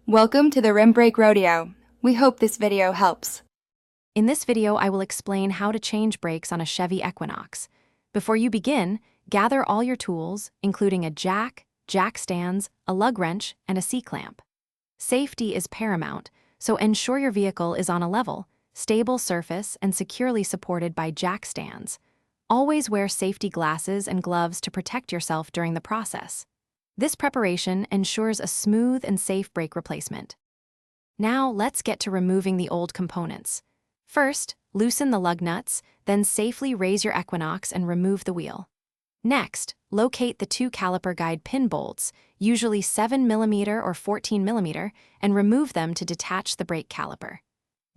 Welcome to the Rim Brake Rodeo. We hope this video helps. In this video, I will explain how to change brakes on a Chevy Equinox. Before you begin, gather all your tools, including a jack stands, a lug wrench, and a C-clamp. Safety is paramount, so ensure your vehicle is on a level, stable surface and securely supported by jack stands. Always wear safety glasses and gloves to protect yourself during the process. This preparation ensures a smooth and safe brake replacement. Now let's get to removing the old components. First, loosen the lug nuts, then safely raise your Equinox and remove the wheel. Next, locate the two caliper guide pin bolts, usually 7mm or 14mm, and remove them to detach the brake caliper.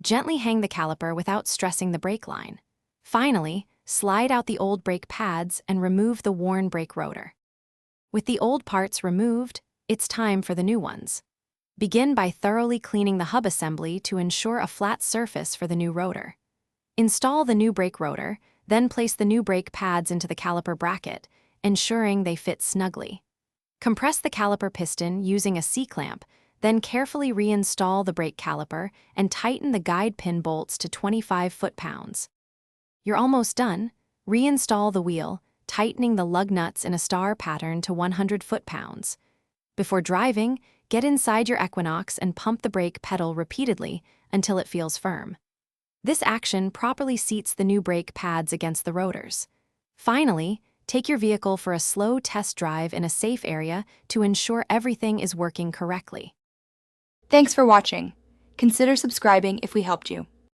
Gently hang the caliper without stressing the brake line. Finally, slide out the old brake pads and remove the worn brake rotor. With the old parts removed, it's time for the new ones. Begin by thoroughly cleaning the hub assembly to ensure a flat surface for the new rotor. Install the new brake rotor, then place the new brake pads into the caliper bracket, ensuring they fit snugly. Compress the caliper piston using a C-clamp, then carefully reinstall the brake caliper and tighten the guide pin bolts to 25 foot-pounds. You're almost done. Reinstall the wheel, tightening the lug nuts in a star pattern to 100 foot-pounds. Before driving, get inside your Equinox and pump the brake pedal repeatedly until it feels firm. This action properly seats the new brake pads against the rotors. Finally, take your vehicle for a slow test drive in a safe area to ensure everything is working correctly. Thanks for watching. Consider subscribing if we helped you.